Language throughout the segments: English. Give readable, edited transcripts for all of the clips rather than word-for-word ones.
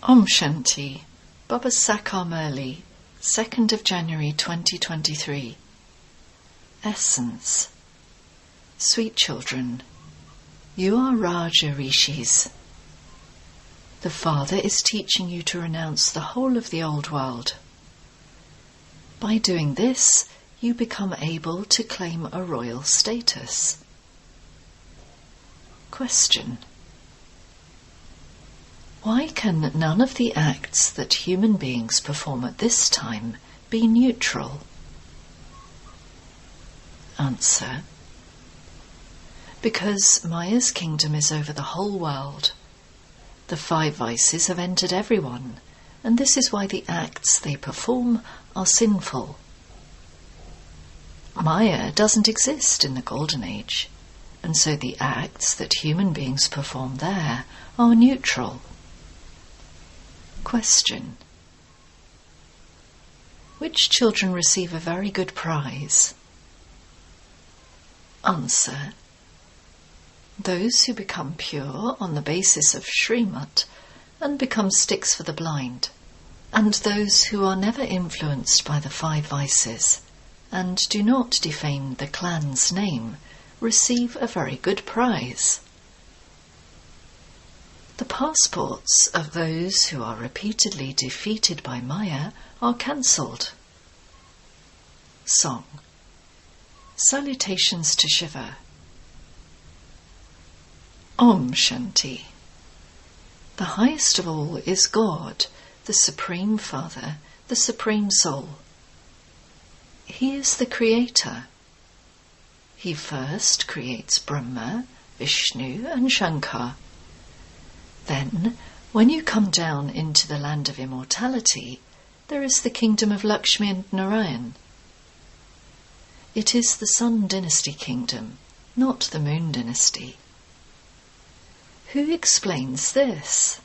Om Shanti, Baba Sakar Murli, 2nd of January 2023. Essence. Sweet children, you are Raja Rishis. The Father is teaching you to renounce the whole of the old world. By doing this, you become able to claim a royal status. Question. Why can none of the acts that human beings perform at this time be neutral? Answer. Because Maya's kingdom is over the whole world. The 5 vices have entered everyone, and this is why the acts they perform are sinful. Maya doesn't exist in the Golden Age, and so the acts that human beings perform there are neutral. Question. Which children receive a very good prize? Answer. Those who become pure on the basis of Srimad and become sticks for the blind, and those who are never influenced by the 5 vices and do not defame the clan's name receive a very good prize. The passports of those who are repeatedly defeated by Maya are cancelled. Song. Salutations to Shiva. Om Shanti. The highest of all is God, the Supreme Father, the Supreme Soul. He is the Creator. He first creates Brahma, Vishnu and Shankar. Then, when you come down into the land of immortality, there is the kingdom of Lakshmi and Narayan. It is the Sun Dynasty kingdom, not the Moon Dynasty. Who explains this?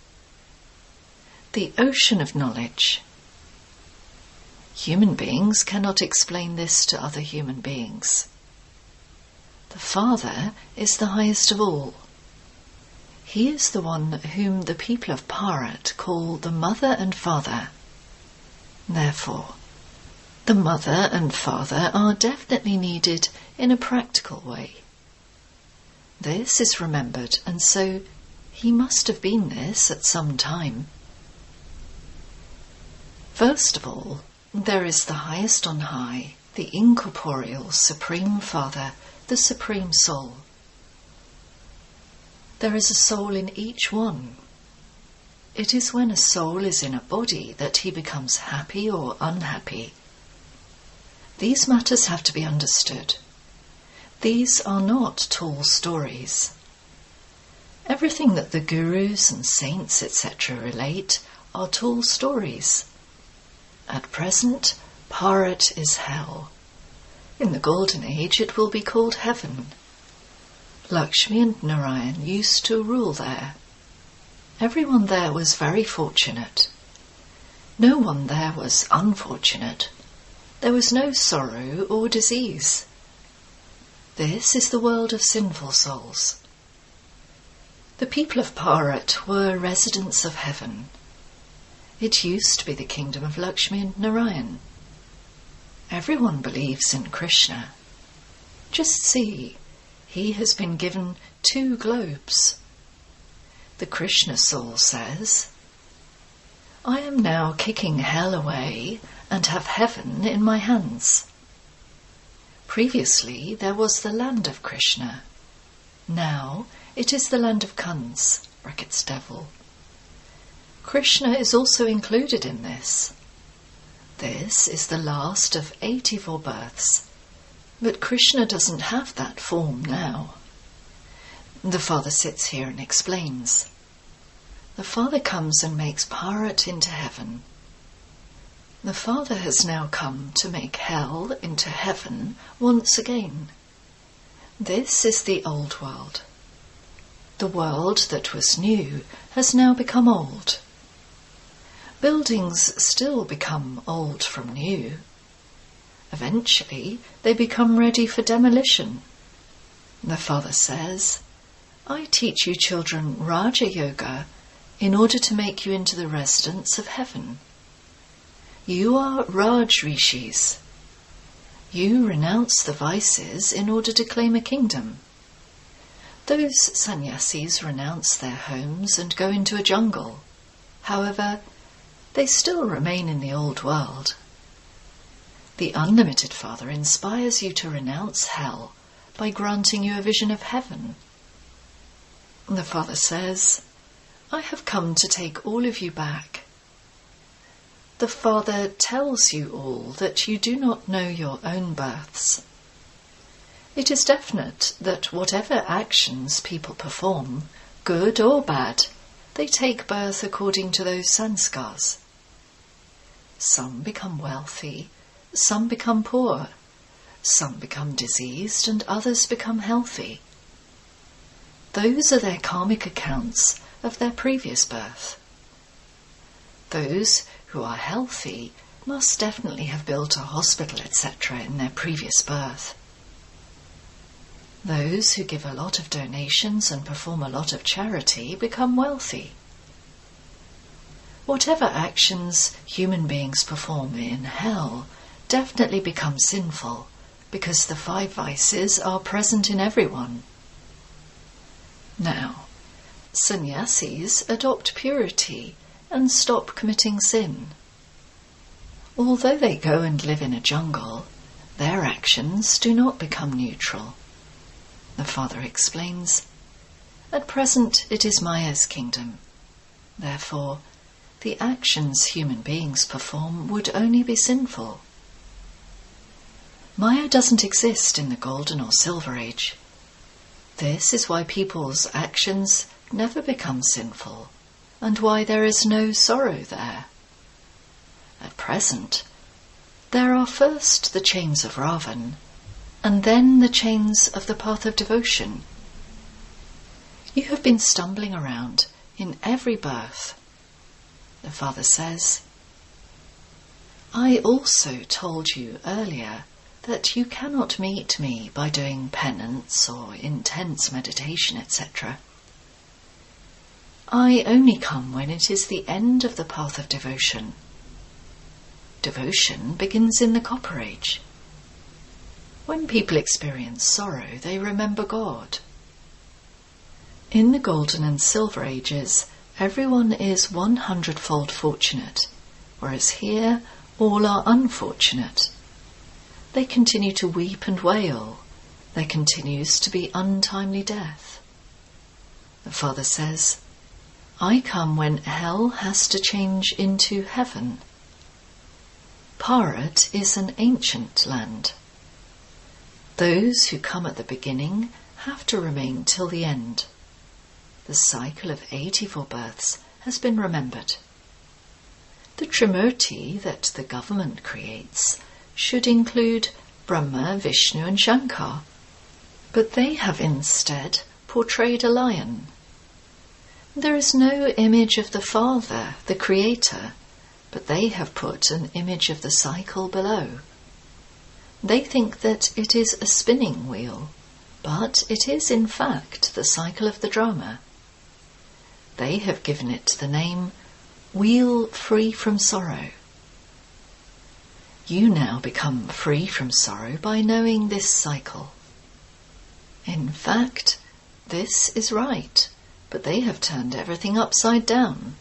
The ocean of knowledge. Human beings cannot explain this to other human beings. The Father is the highest of all. He is the one whom the people of Bharat call the Mother and Father. Therefore, the Mother and Father are definitely needed in a practical way. This is remembered, and so he must have been this at some time. First of all, there is the highest on high, the incorporeal Supreme Father, the Supreme Soul. There is a soul in each one. It is when a soul is in a body that he becomes happy or unhappy. These matters have to be understood. These are not tall stories. Everything that the gurus and saints etc. relate are tall stories. At present, Bharat is hell. In the Golden Age it will be called heaven. Lakshmi and Narayan used to rule there. Everyone there was very fortunate. No one there was unfortunate. There was no sorrow or disease. This is the world of sinful souls. The people of Bharat were residents of heaven. It used to be the kingdom of Lakshmi and Narayan. Everyone believes in Krishna. Just see. He has been given 2 globes. The Krishna soul says, I am now kicking hell away and have heaven in my hands. Previously there was the land of Krishna. Now it is the land of Kans, brackets devil. Krishna is also included in this. This is the last of 84 births. But Krishna doesn't have that form now. The Father sits here and explains. The Father comes and makes Bharat into heaven. The Father has now come to make hell into heaven once again. This is the old world. The world that was new has now become old. Buildings still become old from new. Eventually, they become ready for demolition. The Father says, I teach you children Raja Yoga in order to make you into the residents of heaven. You are Raj Rishis. You renounce the vices in order to claim a kingdom. Those sannyasis renounce their homes and go into a jungle. However, they still remain in the old world. The Unlimited Father inspires you to renounce hell by granting you a vision of heaven. The Father says, I have come to take all of you back. The Father tells you all that you do not know your own births. It is definite that whatever actions people perform, good or bad, they take birth according to those sanskars. Some become wealthy, some become poor, some become diseased, and others become healthy. Those are their karmic accounts of their previous birth. Those who are healthy must definitely have built a hospital, etc. in their previous birth. Those who give a lot of donations and perform a lot of charity become wealthy. Whatever actions human beings perform in hell definitely become sinful, because the 5 vices are present in everyone. Now, sannyasis adopt purity and stop committing sin. Although they go and live in a jungle, their actions do not become neutral. The Father explains, at present it is Maya's kingdom. Therefore, the actions human beings perform would only be sinful. Maya doesn't exist in the Golden or Silver Age. This is why people's actions never become sinful, and why there is no sorrow there. At present, there are first the chains of Ravan, and then the chains of the path of devotion. You have been stumbling around in every birth. The Father says, I also told you earlier that you cannot meet me by doing penance or intense meditation, etc. I only come when it is the end of the path of devotion. Devotion begins in the Copper Age. When people experience sorrow, they remember God. In the Golden and Silver Ages, everyone is 100-fold fortunate, whereas here all are unfortunate. They continue to weep and wail. There continues to be untimely death. The Father says, I come when hell has to change into heaven. Bharat is an ancient land. Those who come at the beginning have to remain till the end. The cycle of 84 births has been remembered. The Trimurti that the government creates should include Brahma, Vishnu and Shankar, but they have instead portrayed a lion. There is no image of the Father, the Creator, but they have put an image of the cycle below. They think that it is a spinning wheel, but it is in fact the cycle of the drama. They have given it the name Wheel Free from Sorrow. You now become free from sorrow by knowing this cycle. In fact, this is right, but they have turned everything upside down.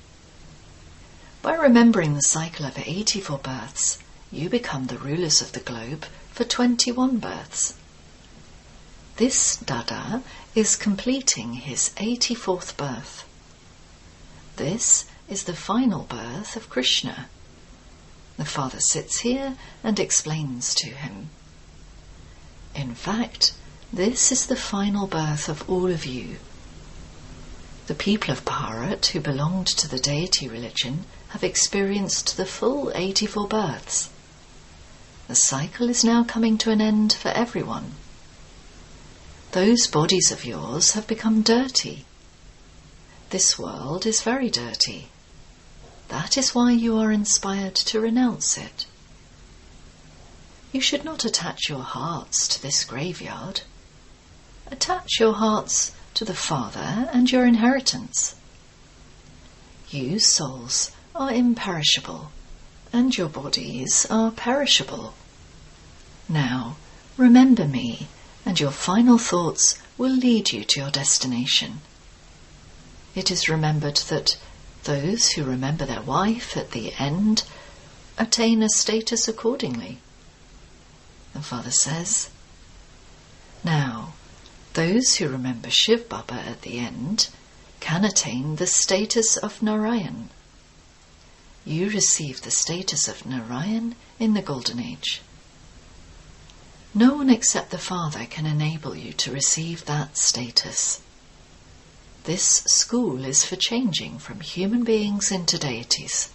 By remembering the cycle of 84 births, you become the rulers of the globe for 21 births. This Dada is completing his 84th birth. This is the final birth of Krishna. The Father sits here and explains to him. In fact, this is the final birth of all of you. The people of Bharat who belonged to the deity religion have experienced the full 84 births. The cycle is now coming to an end for everyone. Those bodies of yours have become dirty. This world is very dirty. That is why you are inspired to renounce it. You should not attach your hearts to this graveyard. Attach your hearts to the Father and your inheritance. You souls are imperishable, and your bodies are perishable. Now, remember me, and your final thoughts will lead you to your destination. It is remembered that those who remember their wife at the end attain a status accordingly. The Father says, now, those who remember Shiv Baba at the end can attain the status of Narayan. You receive the status of Narayan in the Golden Age. No one except the Father can enable you to receive that status. This school is for changing from human beings into deities.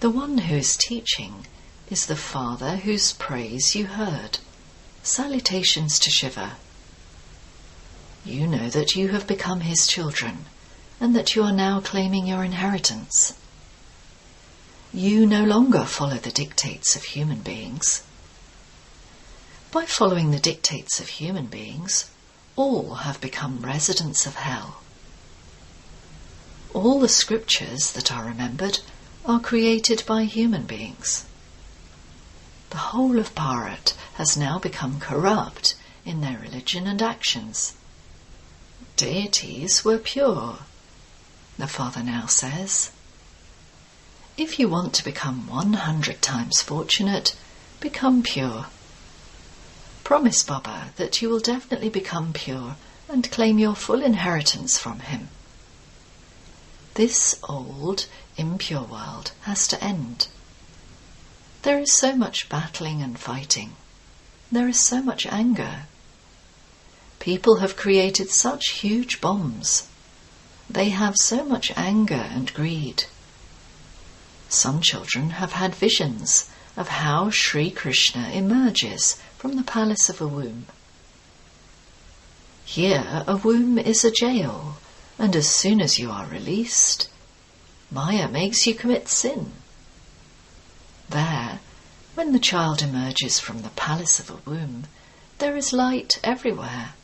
The one who is teaching is the Father whose praise you heard. Salutations to Shiva. You know that you have become his children, and that you are now claiming your inheritance. You no longer follow the dictates of human beings. By following the dictates of human beings, all have become residents of hell. All the scriptures that are remembered are created by human beings. The whole of Bharat has now become corrupt in their religion and actions. Deities were pure, the Father now says. If you want to become 100 times fortunate, become pure. Promise Baba that you will definitely become pure and claim your full inheritance from him. This old, impure world has to end. There is so much battling and fighting. There is so much anger. People have created such huge bombs. They have so much anger and greed. Some children have had visions of how Sri Krishna emerges from the palace of a womb. Here a womb is a jail, and as soon as you are released, Maya makes you commit sin. There, when the child emerges from the palace of a womb, there is light everywhere.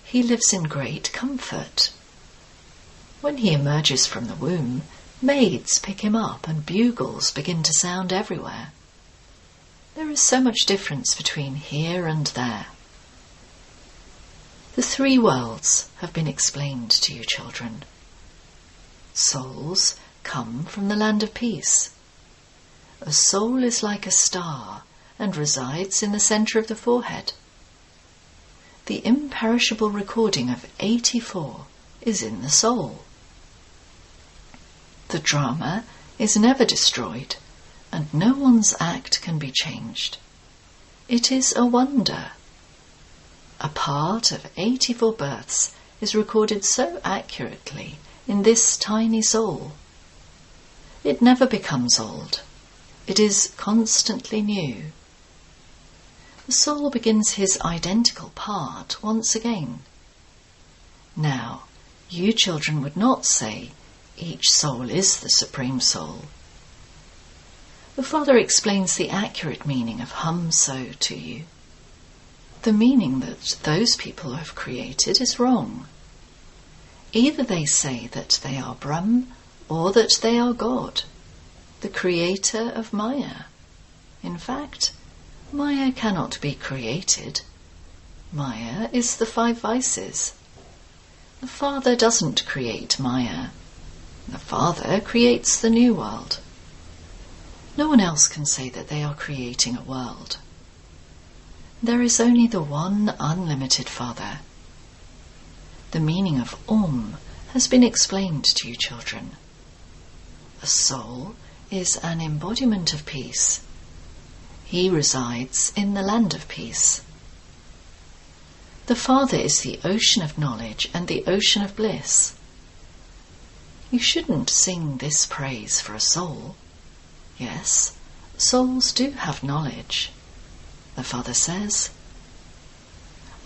He lives in great comfort. When he emerges from the womb, maids pick him up and bugles begin to sound everywhere. There is so much difference between here and there. The three worlds have been explained to you, children. Souls come from the land of peace. A soul is like a star and resides in the centre of the forehead. The imperishable recording of 84 is in the soul. The drama is never destroyed, and no one's act can be changed. It is a wonder. A part of 84 births is recorded so accurately in this tiny soul. It never becomes old. It is constantly new. The soul begins his identical part once again. Now, you children would not say, each soul is the Supreme Soul. The Father explains the accurate meaning of hum-so to you. The meaning that those people have created is wrong. Either they say that they are Brahm or that they are God, the creator of Maya. In fact, Maya cannot be created. Maya is the 5 vices. The Father doesn't create Maya. The Father creates the new world. No one else can say that they are creating a world. There is only the one unlimited Father. The meaning of has been explained to you, children. A soul is an embodiment of peace. He resides in the land of peace. The Father is the ocean of knowledge and the ocean of bliss. You shouldn't sing this praise for a soul. Yes, souls do have knowledge. The Father says,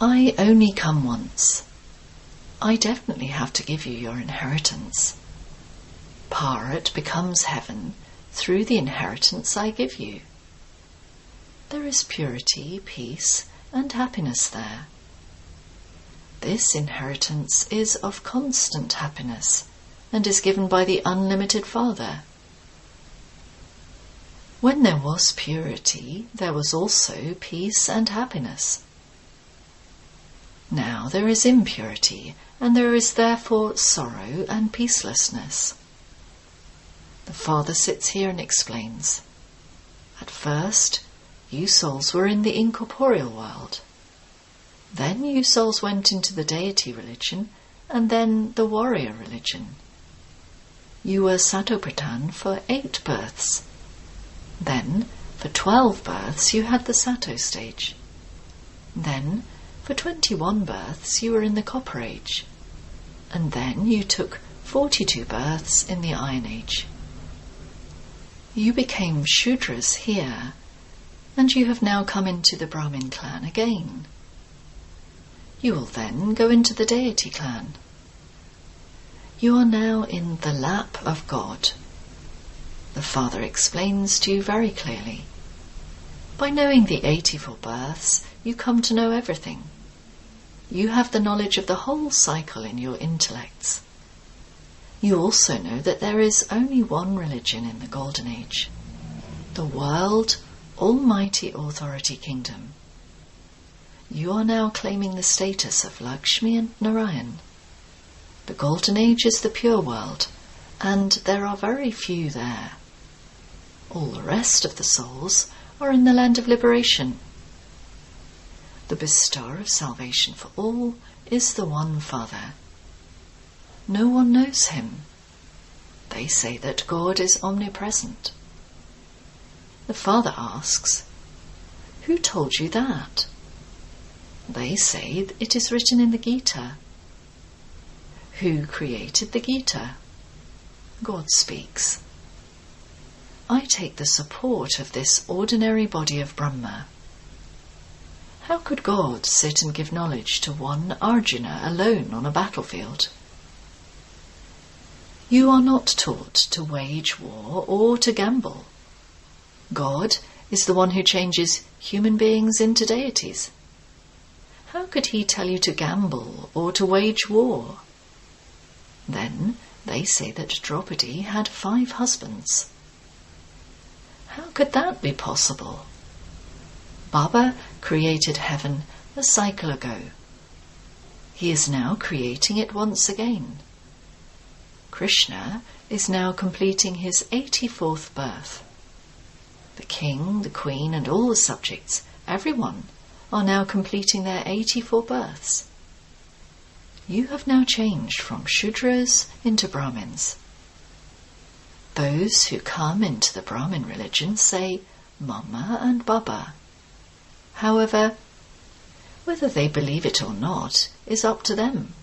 I only come once. I definitely have to give you your inheritance. Bharat becomes heaven through the inheritance I give you. There is purity, peace, and happiness there. This inheritance is of constant happiness, and is given by the unlimited Father. When there was purity, there was also peace and happiness. Now there is impurity, and there is therefore sorrow and peacelessness. The Father sits here and explains. At first, you souls were in the incorporeal world. Then you souls went into the deity religion, and then the warrior religion. You were Satopradhan for 8 births. Then, for 12 births, you had the Sato stage. Then, for 21 births, you were in the Copper Age. And then you took 42 births in the Iron Age. You became Shudras here, and you have now come into the Brahmin clan again. You will then go into the deity clan. You are now in the lap of God. The Father explains to you very clearly. By knowing the 84 births, you come to know everything. You have the knowledge of the whole cycle in your intellects. You also know that there is only one religion in the Golden Age, the World Almighty Authority Kingdom. You are now claiming the status of Lakshmi and Narayan. The Golden Age is the pure world, and there are very few there. All the rest of the souls are in the land of liberation. The bestower of salvation for all is the one Father. No one knows him. They say that God is omnipresent. The Father asks, "Who told you that?" They say it is written in the Gita. Who created the Gita? God speaks. I take the support of this ordinary body of Brahma. How could God sit and give knowledge to one Arjuna alone on a battlefield? You are not taught to wage war or to gamble. God is the one who changes human beings into deities. How could he tell you to gamble or to wage war? Then they say that Draupadi had 5 husbands. How could that be possible? Baba created heaven a cycle ago. He is now creating it once again. Krishna is now completing his 84th birth. The king, the queen, and all the subjects, everyone, are now completing their 84 births. You have now changed from Shudras into Brahmins. Those who come into the Brahmin religion say Mama and Baba. However, whether they believe it or not is up to them.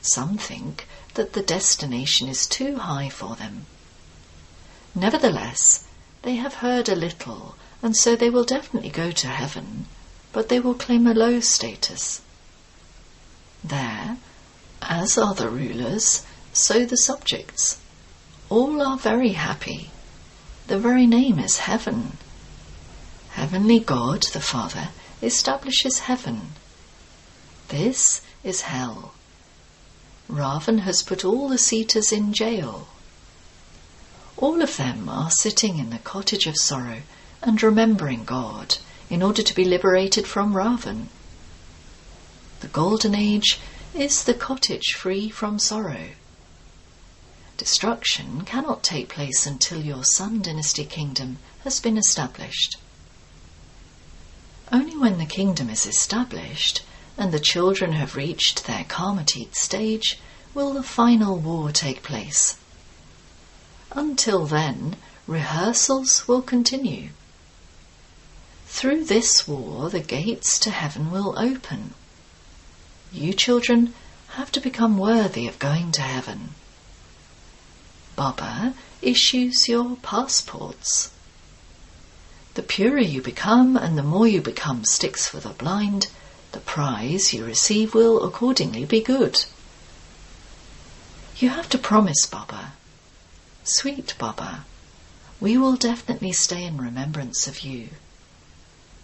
Some think that the destination is too high for them. Nevertheless, they have heard a little, and so they will definitely go to heaven, but they will claim a low status. There, as are the rulers, so the subjects. All are very happy. The very name is heaven. Heavenly God, the Father, establishes heaven. This is hell. Ravan has put all the Sitas in jail. All of them are sitting in the cottage of sorrow and remembering God in order to be liberated from Ravan. The Golden Age is the cottage free from sorrow. Destruction cannot take place until your Sun Dynasty kingdom has been established. Only when the kingdom is established and the children have reached their Karmatit stage will the final war take place. Until then, rehearsals will continue. Through this war, the gates to heaven will open. You children have to become worthy of going to heaven. Baba issues your passports. The purer you become and the more you become sticks for the blind, the prize you receive will accordingly be good. You have to promise Baba, "Sweet Baba, we will definitely stay in remembrance of you.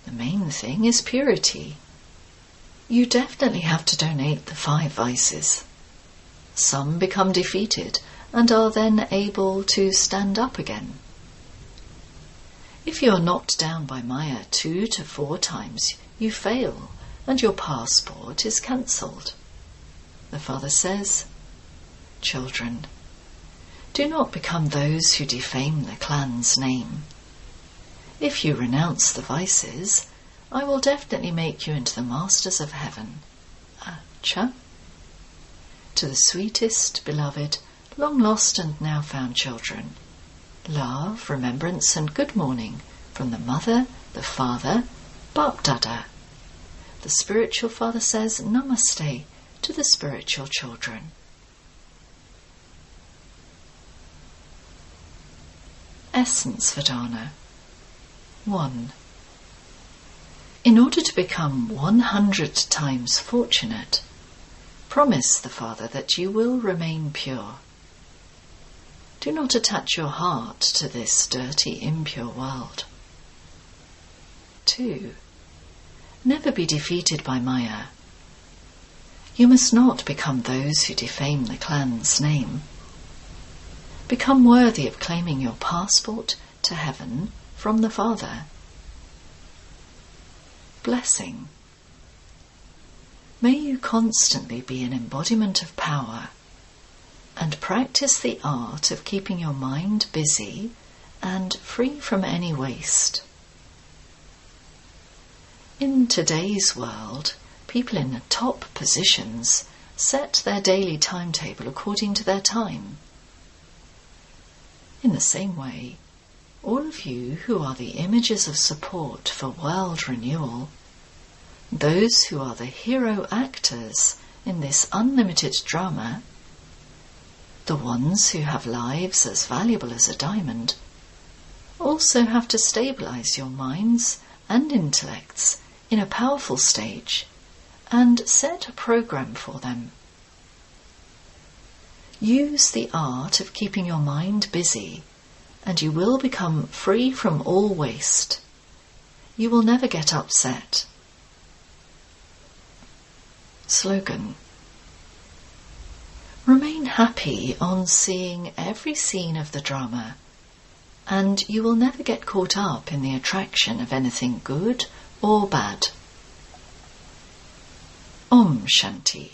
The main thing is purity. You definitely have to donate the 5 vices. Some become defeated and are then able to stand up again. If you are knocked down by Maya 2 to 4 times, you fail and your passport is cancelled. The Father says, "Children, do not become those who defame the clan's name. If you renounce the vices, I will definitely make you into the masters of heaven." Acha. To the sweetest, beloved, long-lost and now-found children, love, remembrance and good morning from the Mother, the Father, Bap Dada. The spiritual Father says Namaste to the spiritual children. Essence Vedana 1. In order to become 100 times fortunate, promise the Father that you will remain pure. Do not attach your heart to this dirty, impure world. 2. Never be defeated by Maya. You must not become those who defame the clan's name. Become worthy of claiming your passport to heaven from the Father. Blessing. May you constantly be an embodiment of power and practice the art of keeping your mind busy and free from any waste. In today's world, people in the top positions set their daily timetable according to their time. In the same way, all of you who are the images of support for world renewal, those who are the hero actors in this unlimited drama, the ones who have lives as valuable as a diamond, also have to stabilize your minds and intellects in a powerful stage and set a program for them. Use the art of keeping your mind busy and you will become free from all waste. You will never get upset. Slogan. Remain happy on seeing every scene of the drama, and you will never get caught up in the attraction of anything good or bad. Om Shanti.